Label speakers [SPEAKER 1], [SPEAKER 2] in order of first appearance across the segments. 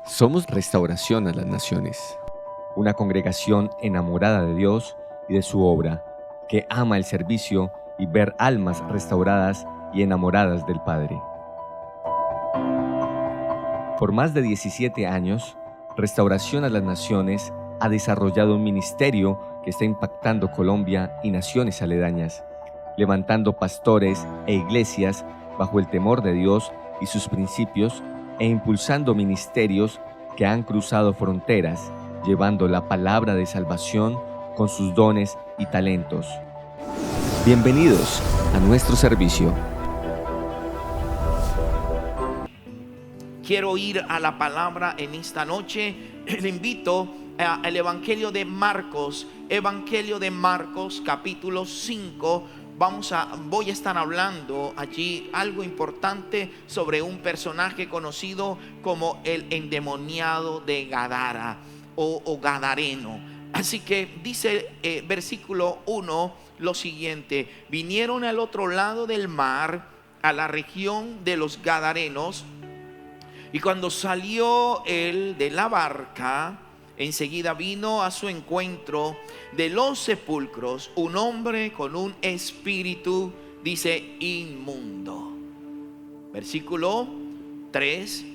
[SPEAKER 1] Somos Restauración a las Naciones, una congregación enamorada de Dios y de su obra, que ama el servicio y ver almas restauradas y enamoradas del Padre. Por más de 17 años, Restauración a las Naciones ha desarrollado un ministerio que está impactando Colombia y naciones aledañas, levantando pastores e iglesias bajo el temor de Dios y sus principios e impulsando ministerios que han cruzado fronteras, llevando la palabra de salvación con sus dones y talentos. Bienvenidos a nuestro servicio.
[SPEAKER 2] Quiero ir a la palabra en esta noche. Le invito al Evangelio de Marcos, capítulo 5. Voy a estar hablando allí algo importante sobre un personaje conocido como el endemoniado de Gadara o Gadareno. Así que dice versículo 1 lo siguiente: vinieron al otro lado del mar, a la región de los Gadarenos, y cuando salió él de la barca, enseguida vino a su encuentro de los sepulcros un hombre con un espíritu, dice, inmundo. Versículo 3,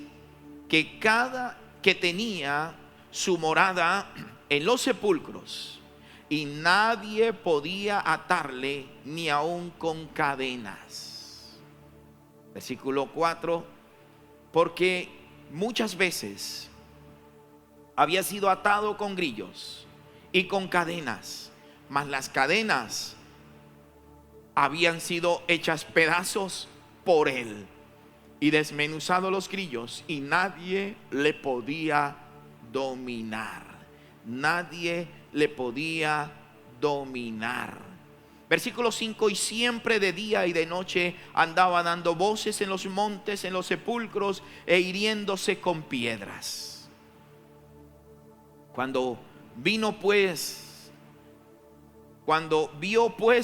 [SPEAKER 2] que tenía su morada en los sepulcros, y nadie podía atarle ni aun con cadenas. Versículo 4, porque muchas veces había sido atado con grillos y con cadenas, mas las cadenas habían sido hechas pedazos por él, y desmenuzado los grillos, y nadie le podía dominar. Nadie le podía dominar. Versículo 5, y siempre de día y de noche andaba dando voces en los montes, en los sepulcros, e hiriéndose con piedras. Cuando vio pues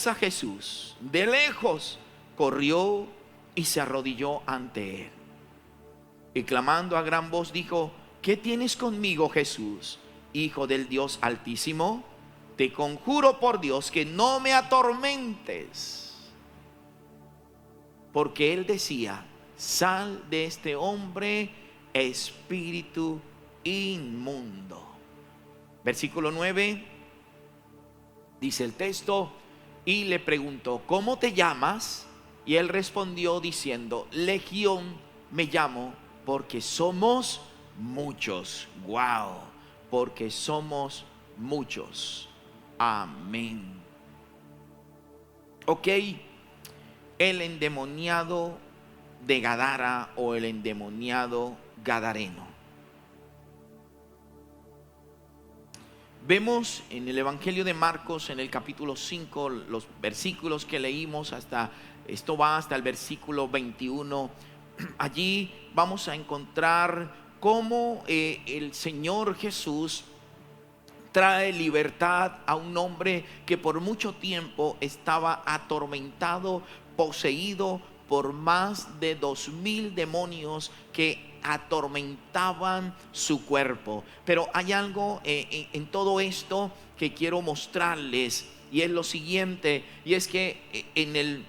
[SPEAKER 2] a Jesús de lejos, corrió y se arrodilló ante él, y clamando a gran voz dijo: ¿qué tienes conmigo, Jesús, Hijo del Dios Altísimo? Te conjuro por Dios que no me atormentes. Porque él decía: sal de este hombre, espíritu inmundo. Versículo 9, dice el texto: y le preguntó: ¿cómo te llamas? Y él respondió diciendo: Legión me llamo, porque somos muchos. Wow, porque somos muchos. Amén. Ok, el endemoniado de Gadara o el endemoniado gadareno. Vemos en el Evangelio de Marcos, en el capítulo 5, los versículos que leímos esto va hasta el versículo 21. Allí vamos a encontrar cómo el Señor Jesús trae libertad a un hombre que por mucho tiempo estaba atormentado, poseído por más de 2000 demonios que atormentaban su cuerpo. Pero hay algo en todo esto que quiero mostrarles, y es lo siguiente, y es que en el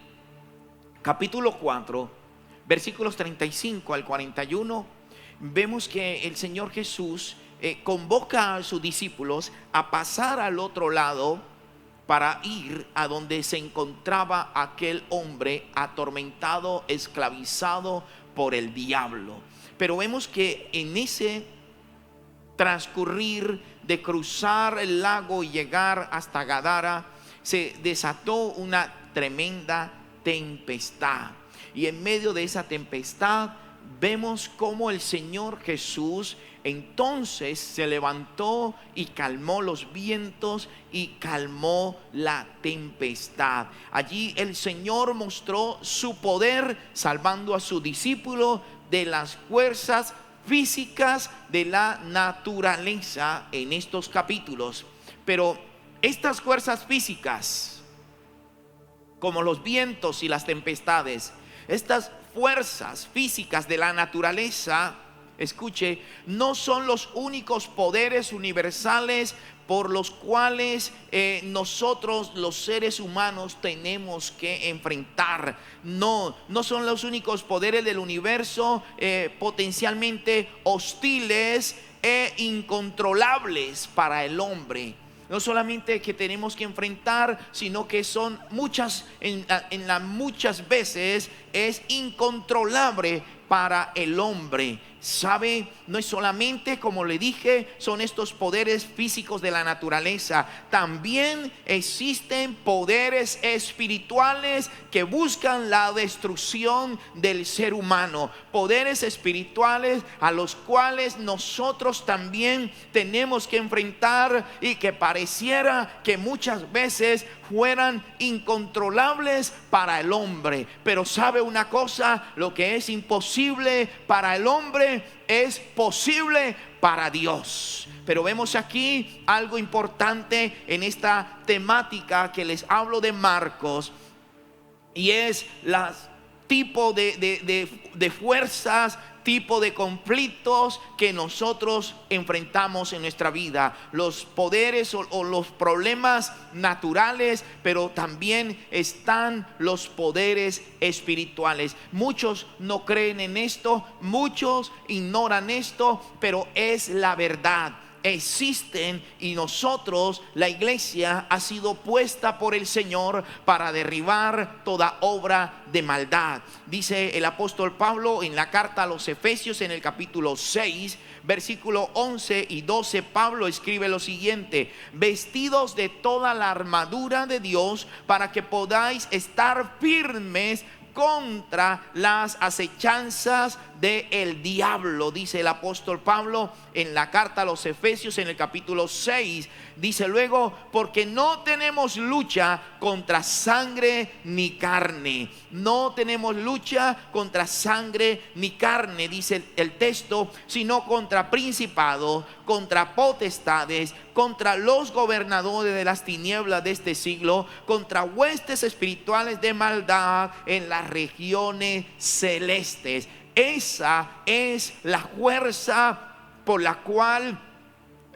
[SPEAKER 2] capítulo 4, versículos 35 al 41, vemos que el Señor Jesús convoca a sus discípulos a pasar al otro lado para ir a donde se encontraba aquel hombre atormentado, esclavizado por el diablo. Pero vemos que en ese transcurrir de cruzar el lago y llegar hasta Gadara, se desató una tremenda tempestad, y en medio de esa tempestad vemos cómo el Señor Jesús entonces se levantó y calmó los vientos y calmó la tempestad. Allí el Señor mostró su poder, salvando a su discípulo de las fuerzas físicas de la naturaleza en estos capítulos. Pero estas fuerzas físicas, como los vientos y las tempestades, estas fuerzas físicas de la naturaleza escuche, no son los únicos poderes universales por los cuales nosotros los seres humanos tenemos que enfrentar. No son los únicos poderes del universo potencialmente hostiles e incontrolables para el hombre. No solamente que tenemos que enfrentar, sino que son muchas veces es incontrolable para el hombre. ¿Sabe? No es solamente, como le dije, son estos poderes físicos de la naturaleza. También existen poderes espirituales que buscan la destrucción del ser humano. Poderes espirituales a los cuales nosotros también tenemos que enfrentar, y que pareciera que muchas veces fueran incontrolables para el hombre. Pero ¿sabe una cosa? Lo que es imposible para el hombre es posible para Dios. Pero vemos aquí algo importante en esta temática que les hablo de Marcos, y es las tipo de fuerzas, tipo de conflictos que nosotros enfrentamos en nuestra vida. Los poderes o los problemas naturales, pero también están los poderes espirituales. Muchos no creen en esto, muchos ignoran esto, pero es la verdad. Existen, y nosotros, la iglesia, ha sido puesta por el Señor para derribar toda obra de maldad. Dice el apóstol Pablo en la carta a los Efesios, en el capítulo 6, versículo 11 y 12, Pablo escribe lo siguiente: vestidos de toda la armadura de Dios, para que podáis estar firmes contra las acechanzas del diablo. Dice el apóstol Pablo en la carta a los Efesios, en el capítulo 6, dice luego: porque no tenemos lucha contra sangre ni carne. No tenemos lucha contra sangre ni carne, dice el texto, sino contra principados, contra potestades, contra los gobernadores de las tinieblas de este siglo, contra huestes espirituales de maldad en las regiones celestes. Esa es la fuerza por la cual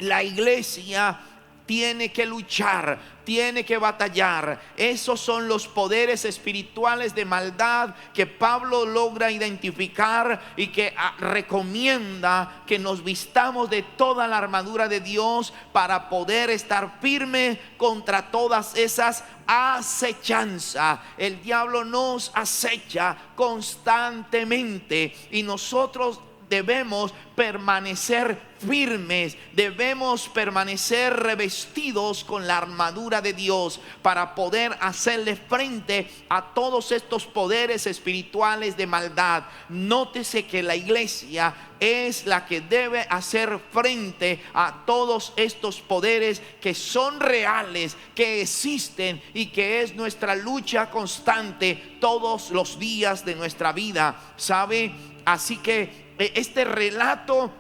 [SPEAKER 2] la iglesia tiene que luchar, tiene que batallar. Esos son los poderes espirituales de maldad que Pablo logra identificar, y que recomienda que nos vistamos de toda la armadura de Dios para poder estar firme contra todas esas acechanzas. El diablo nos acecha constantemente, y nosotros debemos permanecer firmes, debemos permanecer revestidos con la armadura de Dios para poder hacerle frente a todos estos poderes espirituales de maldad. Nótese que la iglesia es la que debe hacer frente a todos estos poderes que son reales, que existen, y que es nuestra lucha constante todos los días de nuestra vida. ¿Sabe? Así que este relato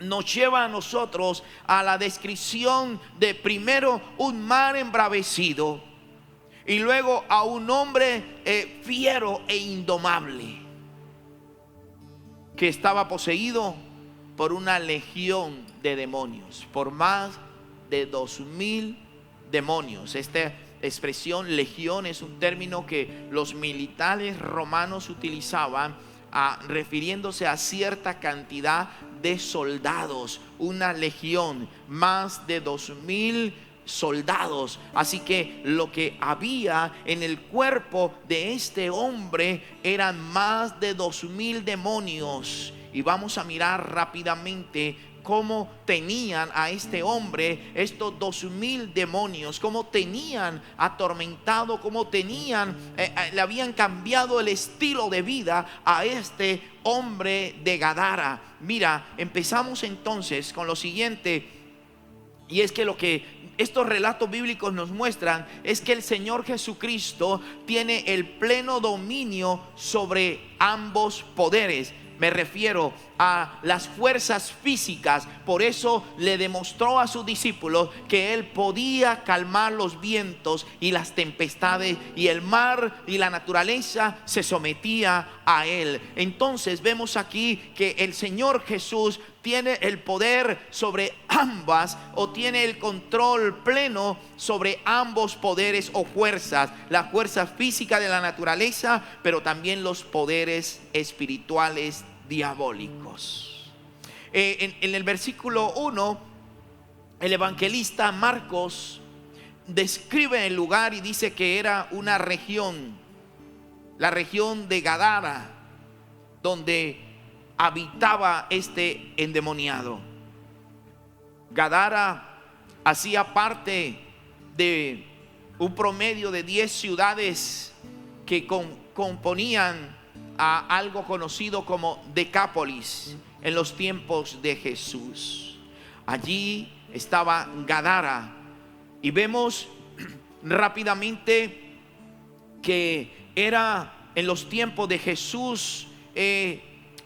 [SPEAKER 2] nos lleva a nosotros a la descripción de primero un mar embravecido, y luego a un hombre fiero e indomable, que estaba poseído por una legión de demonios, por más de 2000 demonios. Esta expresión legión es un término que los militares romanos utilizaban refiriéndose a cierta cantidad de soldados. Una legión, más de 2000 soldados. Así que lo que había en el cuerpo de este hombre eran más de 2000 demonios. Y vamos a mirar rápidamente cómo tenían a este hombre estos 2000 demonios, cómo tenían atormentado, cómo tenían le habían cambiado el estilo de vida a este hombre de Gadara. Mira, empezamos entonces con lo siguiente, y es que lo que estos relatos bíblicos nos muestran es que el Señor Jesucristo tiene el pleno dominio sobre ambos poderes. me refiero a las fuerzas físicas. Por eso le demostró a sus discípulos que él podía calmar los vientos y las tempestades, y el mar y la naturaleza se sometía a él. Entonces vemos aquí que el Señor Jesús tiene el poder sobre ambas, o tiene el control pleno sobre ambos poderes o fuerzas: la fuerza física de la naturaleza, pero también los poderes espirituales diabólicos. En el versículo 1, el evangelista Marcos describe el lugar y dice que era una región, la región de Gadara, donde habitaba este endemoniado. Gadara hacía parte de un promedio de 10 ciudades que componían a algo conocido como Decápolis en los tiempos de Jesús. Allí estaba Gadara, y vemos rápidamente que era en los tiempos de Jesús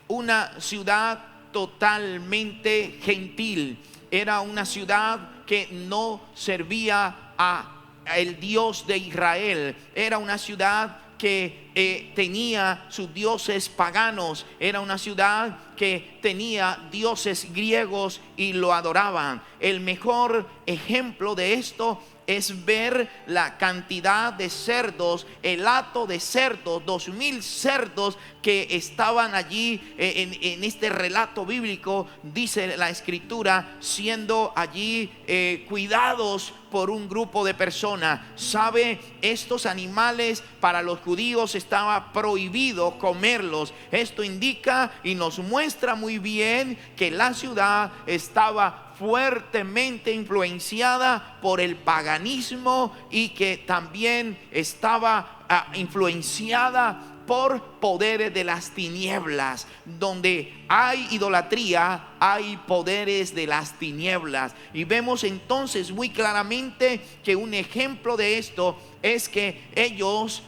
[SPEAKER 2] una ciudad totalmente gentil. Era una ciudad que no servía a el Dios de Israel. Era una ciudad que tenía sus dioses paganos. Era una ciudad que tenía dioses griegos y lo adoraban. El mejor ejemplo de esto es ver la cantidad de cerdos, el hato de cerdos, 2000 cerdos que estaban allí en este relato bíblico, dice la escritura, siendo allí cuidados por un grupo de personas. Sabe, estos animales para los judíos estaba prohibido comerlos. Esto indica y nos muestra muy bien que la ciudad estaba fuertemente influenciada por el paganismo, y que también estaba influenciada por poderes de las tinieblas. Donde hay idolatría, hay poderes de las tinieblas. Y vemos entonces muy claramente que un ejemplo de esto es que ellos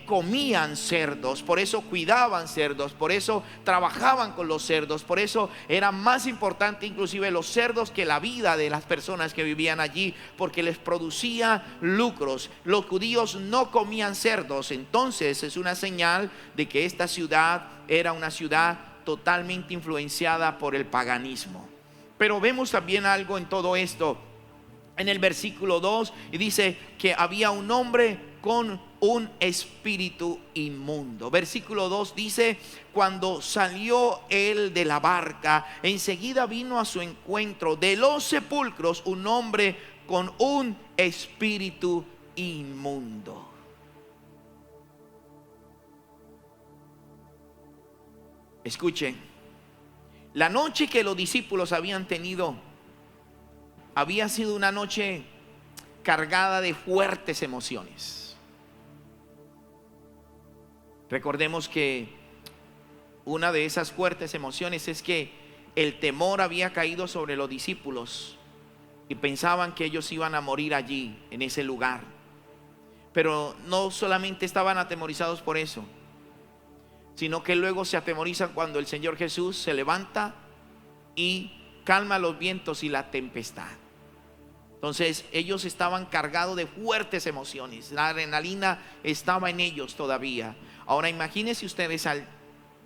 [SPEAKER 2] comían cerdos, por eso cuidaban cerdos, por eso trabajaban con los cerdos, por eso era más importante inclusive los cerdos que la vida de las personas que vivían allí, porque les producía lucros. Los judíos no comían cerdos. Entonces es una señal de que esta ciudad era una ciudad totalmente influenciada por el paganismo. Pero vemos también algo en todo esto en el versículo 2, y dice que había un hombre con un espíritu inmundo. Versículo 2 dice: cuando salió él de la barca, enseguida vino a su encuentro de los sepulcros un hombre con un espíritu inmundo. Escuchen, la noche que los discípulos habían tenido había sido una noche cargada de fuertes emociones. Recordemos que una de esas fuertes emociones es que el temor había caído sobre los discípulos y pensaban que ellos iban a morir allí, en ese lugar. Pero no solamente estaban atemorizados por eso, sino que luego se atemorizan cuando el Señor Jesús se levanta y calma los vientos y la tempestad. Entonces ellos estaban cargados de fuertes emociones. La adrenalina estaba en ellos todavía. Ahora imagínense ustedes, al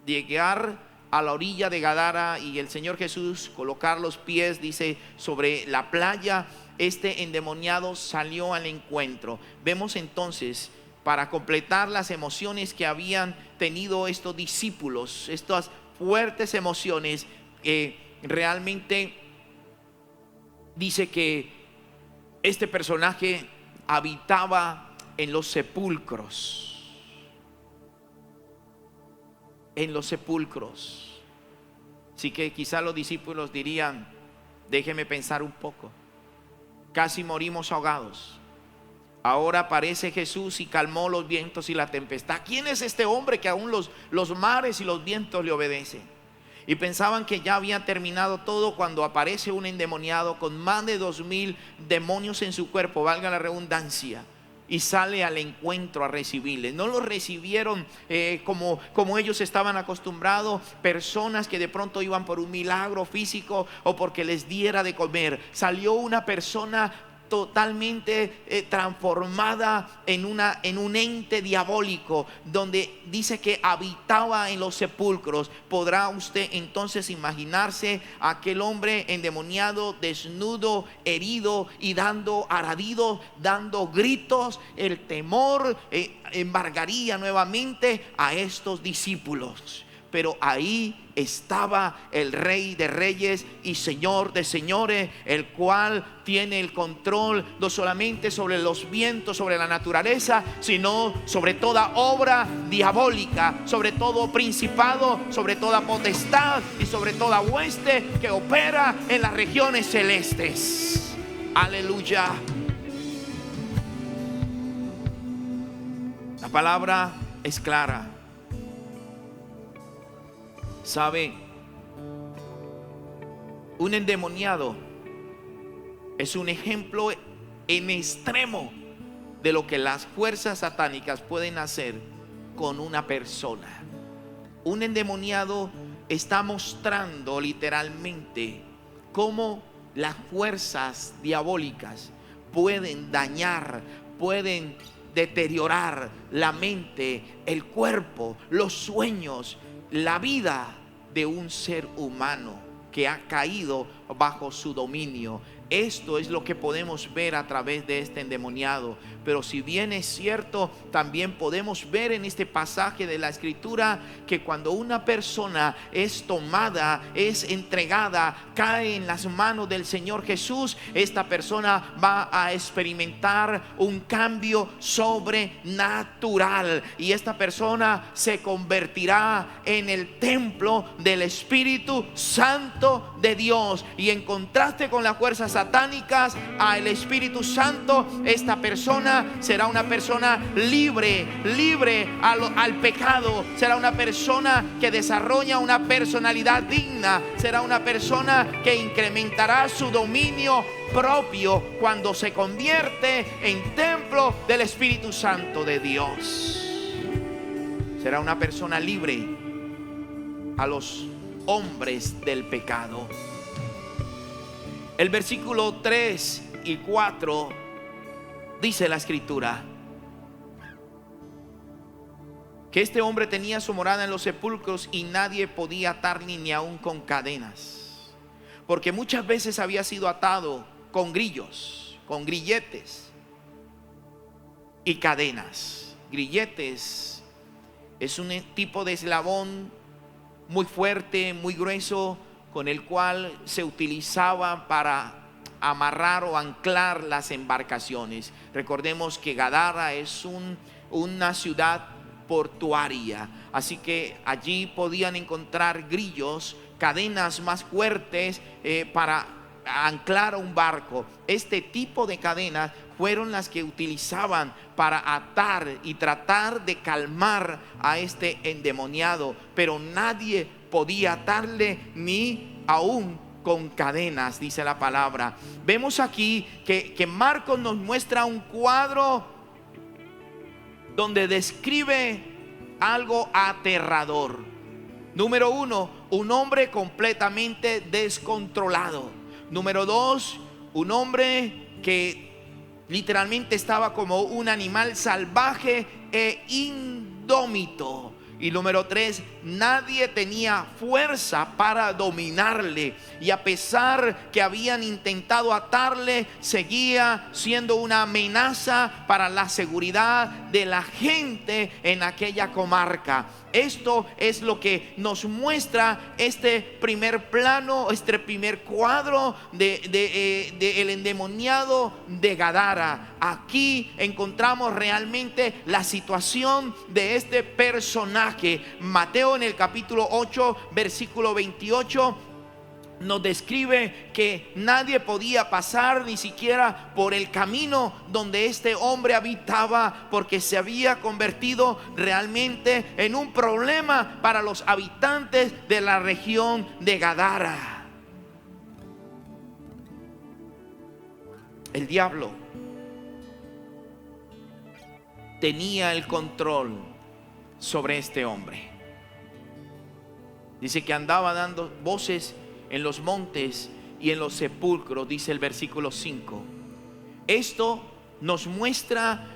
[SPEAKER 2] llegar a la orilla de Gadara y el Señor Jesús colocar los pies, dice, sobre la playa, este endemoniado salió al encuentro. Vemos entonces, para completar las emociones que habían tenido estos discípulos, estas fuertes emociones, realmente dice que este personaje habitaba en los sepulcros. En los sepulcros. Así que quizá los discípulos dirían: déjeme pensar un poco, casi morimos ahogados. Ahora aparece Jesús y calmó los vientos y la tempestad. ¿Quién es este hombre que aún los mares y los vientos le obedecen? Y pensaban que ya había terminado todo cuando aparece un endemoniado con más de 2000 demonios en su cuerpo, valga la redundancia. y sale al encuentro a recibirles. No los recibieron como ellos estaban acostumbrados, personas que de pronto iban por un milagro físico o porque les diera de comer. Salió una persona totalmente transformada en un ente diabólico, donde dice que habitaba en los sepulcros. ¿Podrá usted entonces imaginarse a aquel hombre endemoniado, desnudo, herido y dando alaridos, dando gritos? El temor embargaría nuevamente a estos discípulos. Pero ahí estaba el Rey de Reyes y Señor de Señores, el cual tiene el control no solamente sobre los vientos, sobre la naturaleza, sino sobre toda obra diabólica, sobre todo principado, sobre toda potestad y sobre toda hueste que opera en las regiones celestes. Aleluya. La palabra es clara. ¿Sabe? Un endemoniado es un ejemplo en extremo de lo que las fuerzas satánicas pueden hacer con una persona. Un endemoniado está mostrando literalmente cómo las fuerzas diabólicas pueden dañar, pueden deteriorar la mente, el cuerpo, los sueños, la vida de un ser humano que ha caído bajo su dominio. Esto es lo que podemos ver a través de este endemoniado. Pero si bien es cierto, también podemos ver en este pasaje de la Escritura que cuando una persona es tomada, es entregada, cae en las manos del Señor Jesús, esta persona va a experimentar un cambio sobrenatural, y esta persona se convertirá en el templo del Espíritu Santo de Dios. Y en contraste con las fuerzas satánicas, al Espíritu Santo, esta persona será una persona libre al pecado. Será una persona que desarrolla una personalidad digna. Será una persona que incrementará su dominio propio cuando se convierte en templo del Espíritu Santo de Dios. Será una persona libre a los hombres del pecado. El versículo 3 y 4 dice la Escritura que este hombre tenía su morada en los sepulcros y nadie podía atarle ni aún con cadenas, porque muchas veces había sido atado con grillos, con grilletes y cadenas. Grilletes es un tipo de eslabón muy fuerte, muy grueso, con el cual se utilizaba para amarrar o anclar las embarcaciones. Recordemos que Gadara es una ciudad portuaria, así que allí podían encontrar grillos, cadenas más fuertes para anclar a un barco. Este tipo de cadenas fueron las que utilizaban para atar y tratar de calmar a este endemoniado, pero nadie podía atarle ni aún con cadenas, dice la palabra. Vemos aquí que Marcos nos muestra un cuadro donde describe algo aterrador. Número 1, un hombre completamente descontrolado. Número 2, un hombre que literalmente estaba como un animal salvaje e indómito. Y número 3, nadie tenía fuerza para dominarle. Y a pesar que habían intentado atarle, seguía siendo una amenaza para la seguridad de la gente en aquella comarca. Esto es lo que nos muestra este primer plano, este primer cuadro de el endemoniado de Gadara. Aquí encontramos realmente la situación de este personaje. Mateo en el capítulo 8, versículo 28, nos describe que nadie podía pasar ni siquiera por el camino donde este hombre habitaba, porque se había convertido realmente en un problema para los habitantes de la región de Gadara. El diablo tenía el control sobre este hombre. Dice que andaba dando voces en los montes y en los sepulcros, dice el versículo 5. Esto nos muestra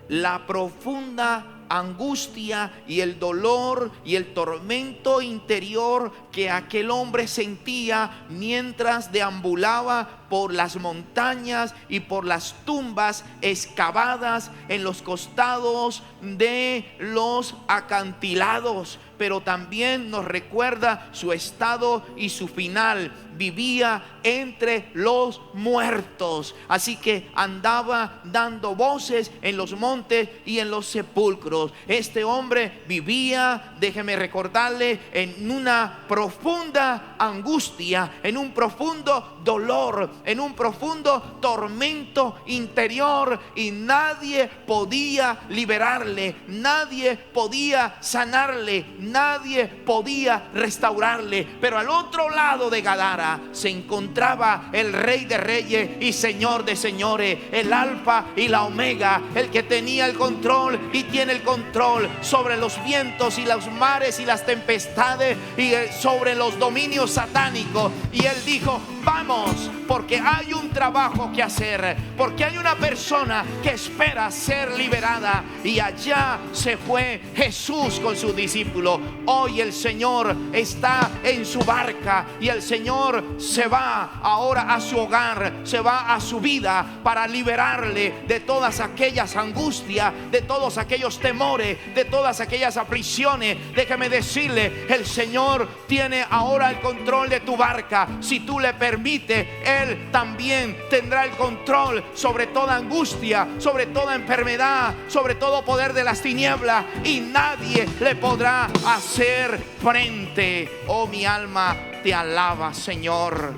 [SPEAKER 2] la profunda angustia y el dolor y el tormento interior que aquel hombre sentía mientras deambulaba por las montañas y por las tumbas excavadas en los costados de los acantilados. Pero también nos recuerda su estado y su final. Vivía entre los muertos. Así que andaba dando voces en los montes y en los sepulcros. Este hombre vivía, déjeme recordarle, en una profunda angustia, en un profundo dolor, en un profundo tormento interior, y nadie podía liberarle, nadie podía sanarle, nadie podía restaurarle. Pero al otro lado de Gadara se encontraba el Rey de Reyes y Señor de Señores, el Alfa y la Omega, el que tenía el control y tiene el control sobre los vientos y los mares y las tempestades y sobre los dominios satánicos. Y él dijo: vamos, porque hay un trabajo que hacer, porque hay una persona que espera ser liberada. Y allá se fue Jesús con sus discípulos. Hoy el Señor está en su barca y el Señor se va ahora a su hogar, se va a su vida para liberarle de todas aquellas angustias, de todos aquellos temores, de todas aquellas aflicciones. Déjeme decirle, el Señor tiene ahora el control de tu barca. Si tú le permites, Él también tendrá el control sobre toda angustia, sobre toda enfermedad, sobre todo poder de las tinieblas, y nadie le podrá hacer frente. Oh, mi alma te alaba, Señor.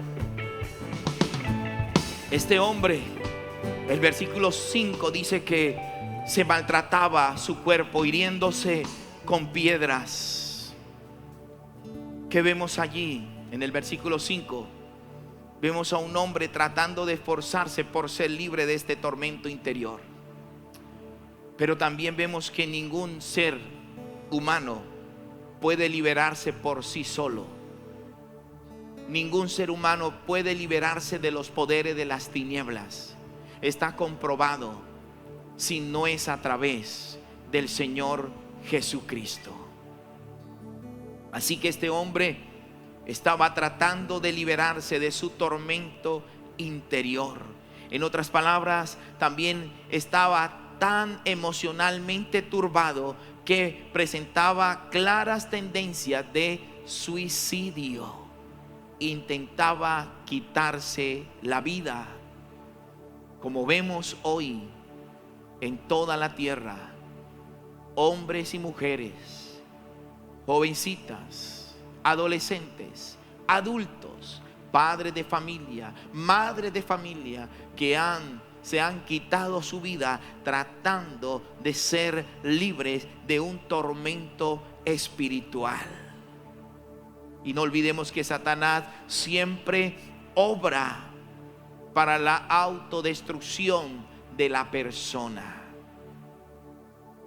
[SPEAKER 2] Este hombre, el versículo 5 dice que se maltrataba su cuerpo hiriéndose con piedras. ¿Qué vemos allí en el versículo 5? Vemos a un hombre tratando de esforzarse por ser libre de este tormento interior. Pero también vemos que ningún ser humano puede liberarse por sí solo. Ningún ser humano puede liberarse de los poderes de las tinieblas. Está comprobado, si no es a través del Señor Jesucristo. Así que este hombre estaba tratando de liberarse de su tormento interior. En otras palabras, también estaba tan emocionalmente turbado que presentaba claras tendencias de suicidio. Intentaba quitarse la vida. Como vemos hoy en toda la tierra, hombres y mujeres, jovencitas, adolescentes, adultos, padres de familia, madres de familia, que se han quitado su vida tratando de ser libres de un tormento espiritual. Y no olvidemos que Satanás siempre obra para la autodestrucción de la persona.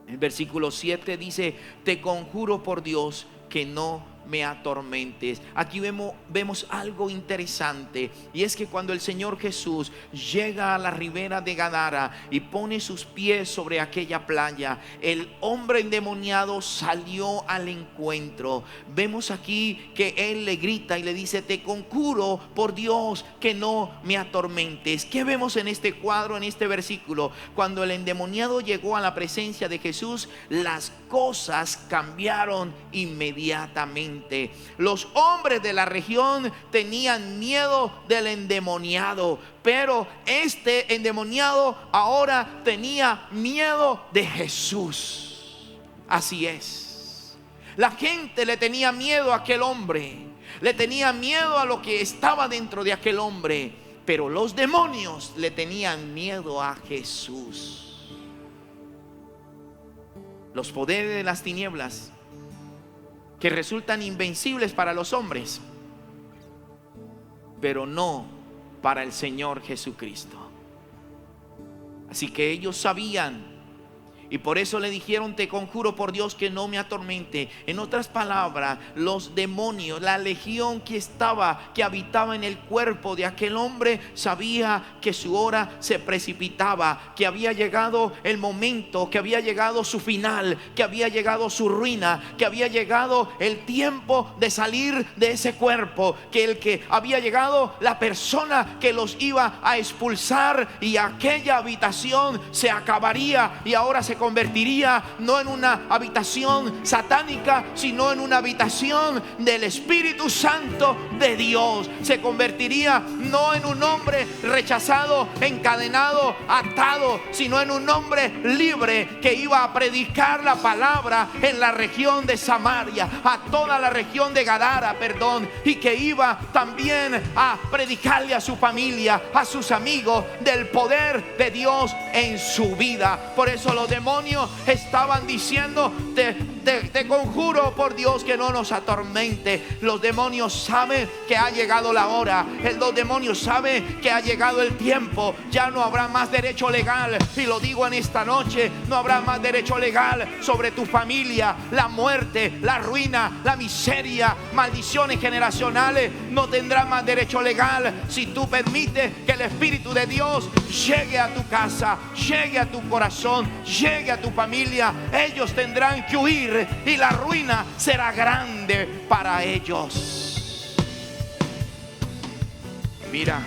[SPEAKER 2] El versículo 7 dice: te conjuro por Dios que no me atormentes. Aquí vemos algo interesante, y es que cuando el Señor Jesús llega a la ribera de Gadara y pone sus pies sobre aquella playa, el hombre endemoniado salió al encuentro. Vemos aquí que él le grita y le dice: te conjuro por Dios que no me atormentes. ¿Qué vemos en este cuadro, en este versículo? Cuando el endemoniado llegó a la presencia de Jesús, las cosas cambiaron inmediatamente. Los hombres de la región tenían miedo del endemoniado, pero este endemoniado ahora tenía miedo de Jesús. Así es. La gente le tenía miedo a aquel hombre, le tenía miedo a lo que estaba dentro de aquel hombre, pero los demonios le tenían miedo a Jesús. Los poderes de las tinieblas, que resultan invencibles para los hombres, pero no para el Señor Jesucristo. Así que ellos sabían Y por eso le dijeron: te conjuro por Dios que no me atormente. En otras palabras, los demonios, la legión que habitaba en el cuerpo de aquel hombre, sabía que su hora se precipitaba, que había llegado el momento, que había llegado su final, que había llegado su ruina, que había llegado el tiempo de salir de ese cuerpo, que había llegado la persona que los iba a expulsar, y aquella habitación se acabaría y ahora se convertiría no en una habitación satánica, sino en una habitación del Espíritu Santo de Dios. Se convertiría no en un hombre rechazado, encadenado, atado, sino en un hombre libre que iba a predicar la palabra en la región de Samaria, a toda la región de Gadara, y que iba también a predicarle a su familia, a sus amigos, del poder de Dios en su vida. Por eso los demonios estaban diciendo: te conjuro por Dios que no nos atormente. Los demonios saben que ha llegado la hora. Los demonios saben que ha llegado el tiempo. Ya no habrá más derecho legal. Y lo digo en esta noche: no habrá más derecho legal sobre tu familia. La muerte, la ruina, la miseria, maldiciones generacionales no tendrán más derecho legal si tú permites que el Espíritu de Dios llegue a tu casa, llegue a tu corazón, llegue a tu familia. Ellos tendrán que huir y la ruina será grande para ellos. Mira,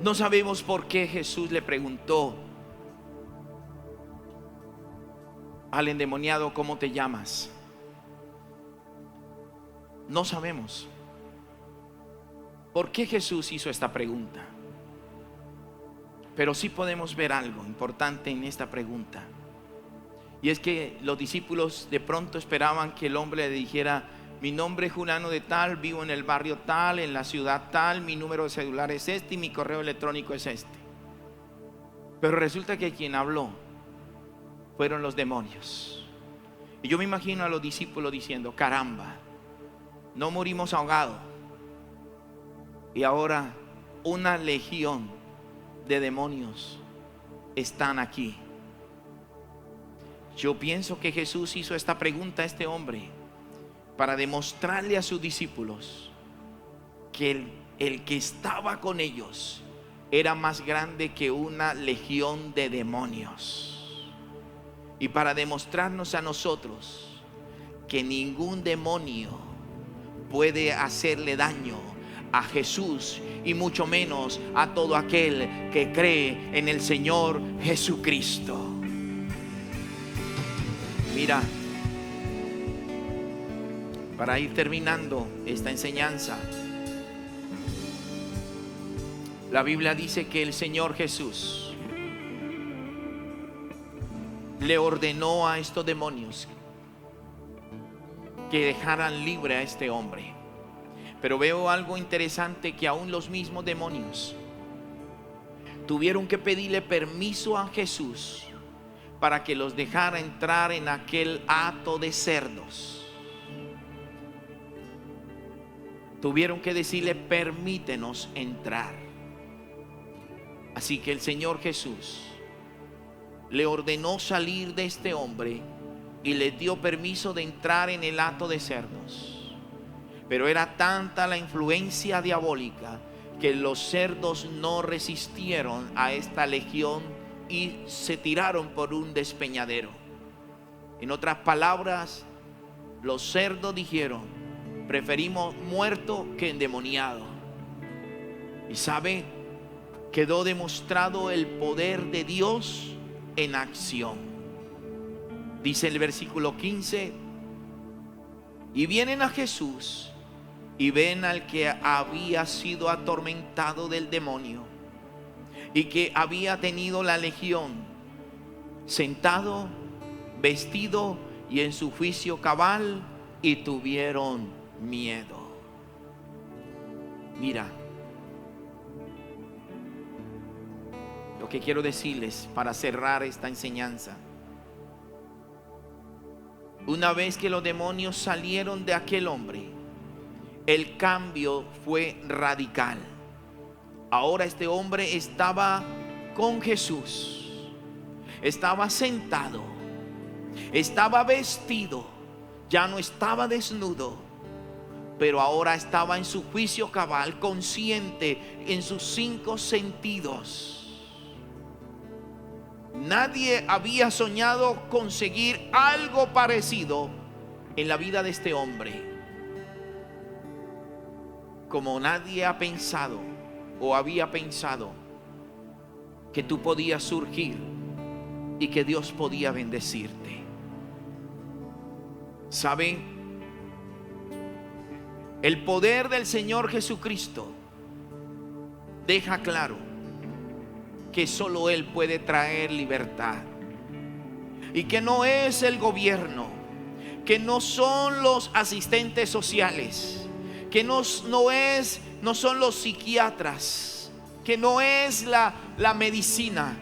[SPEAKER 2] no sabemos por qué Jesús le preguntó al endemoniado: ¿cómo te llamas? No sabemos por qué Jesús hizo esta pregunta, pero sí podemos ver algo importante en esta pregunta, y es que los discípulos de pronto esperaban que el hombre le dijera: mi nombre es Julano de tal, vivo en el barrio tal, en la ciudad tal, mi número de celular es este y mi correo electrónico es este. Pero resulta que quien habló fueron los demonios. Y yo me imagino a los discípulos diciendo: caramba, no morimos ahogados, y ahora una legión de demonios están aquí. Yo pienso que Jesús hizo esta pregunta a este hombre para demostrarle a sus discípulos que el que estaba con ellos era más grande que una legión de demonios, y para demostrarnos a nosotros que ningún demonio puede hacerle daño a Jesús, y mucho menos a todo aquel que cree en el Señor Jesucristo. Mira, para ir terminando esta enseñanza, la Biblia dice que el Señor Jesús le ordenó a estos demonios que dejaran libre a este hombre. Pero veo algo interesante, que aún los mismos demonios tuvieron que pedirle permiso a Jesús para que los dejara entrar en aquel hato de cerdos. Tuvieron que decirle: permítenos entrar. Así que el Señor Jesús le ordenó salir de este hombre y le dio permiso de entrar en el hato de cerdos. Pero era tanta la influencia diabólica que los cerdos no resistieron a esta legión y se tiraron por un despeñadero. En otras palabras, los cerdos dijeron: preferimos muerto que endemoniado. Y sabe, quedó demostrado el poder de Dios en acción. Dice el versículo 15: y vienen a Jesús y ven al que había sido atormentado del demonio y que había tenido la legión, sentado, vestido y en su juicio cabal, y tuvieron miedo. Mira, lo que quiero decirles para cerrar esta enseñanza: una vez que los demonios salieron de aquel hombre, el cambio fue radical. Ahora este hombre estaba con Jesús, estaba sentado, estaba vestido, ya no estaba desnudo, pero ahora estaba en su juicio cabal, consciente en sus 5 sentidos. Nadie había soñado conseguir algo parecido en la vida de este hombre, como nadie ha pensado o había pensado que tú podías surgir y que Dios podía bendecirte. ¿Saben? El poder del Señor Jesucristo deja claro que solo Él puede traer libertad, y que no es el gobierno, que no son los asistentes sociales, que no son los psiquiatras, que no es la medicina,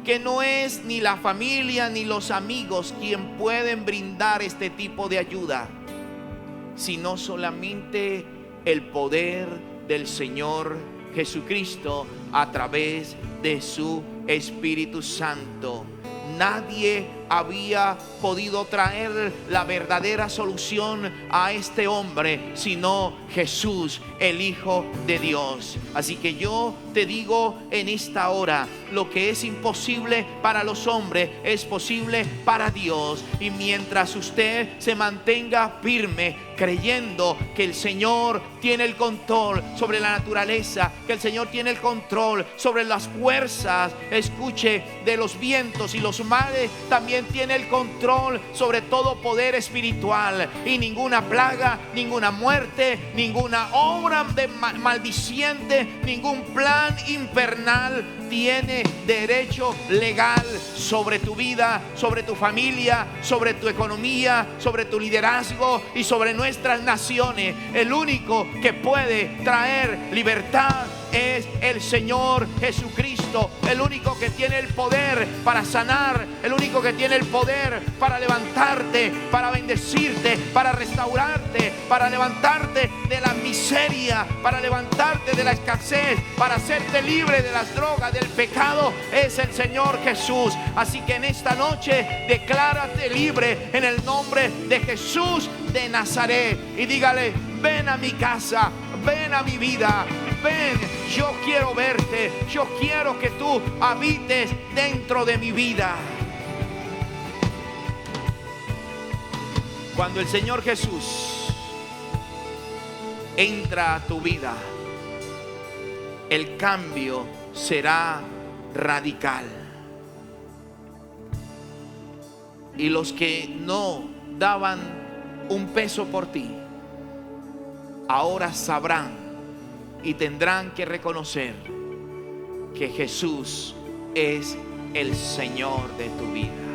[SPEAKER 2] que no es ni la familia ni los amigos quien pueden brindar este tipo de ayuda, sino solamente el poder del Señor Jesucristo a través de su Espíritu Santo. Nadie había podido traer la verdadera solución a este hombre sino Jesús, el Hijo de Dios. Así que yo te digo en esta hora, lo que es imposible para los hombres es posible para Dios. Y mientras usted se mantenga firme, creyendo que el Señor tiene el control sobre la naturaleza, que el Señor tiene el control sobre las fuerzas, escuche, de los vientos y los mares, también tiene el control sobre todo poder espiritual. Y ninguna plaga, ninguna muerte, ninguna obra de maldiciente, ningún plan infernal tiene derecho legal sobre tu vida, sobre tu familia, sobre tu economía, sobre tu liderazgo y sobre nuestras naciones. El único que puede traer libertad es el Señor Jesucristo, el único que tiene el poder para sanar, el único que tiene el poder para levantarte, para bendecirte, para restaurarte, para levantarte de la miseria, para levantarte de la escasez, para hacerte libre de las drogas, del pecado, es el Señor Jesús. Así que en esta noche declárate libre en el nombre de Jesús de Nazaret y dígale: ven a mi casa, ven a mi vida, ven, yo quiero verte, yo quiero que tú habites dentro de mi vida. Cuando el Señor Jesús entra a tu vida, el cambio será radical. Y los que no daban un peso por ti, ahora sabrán y tendrán que reconocer que Jesús es el Señor de tu vida.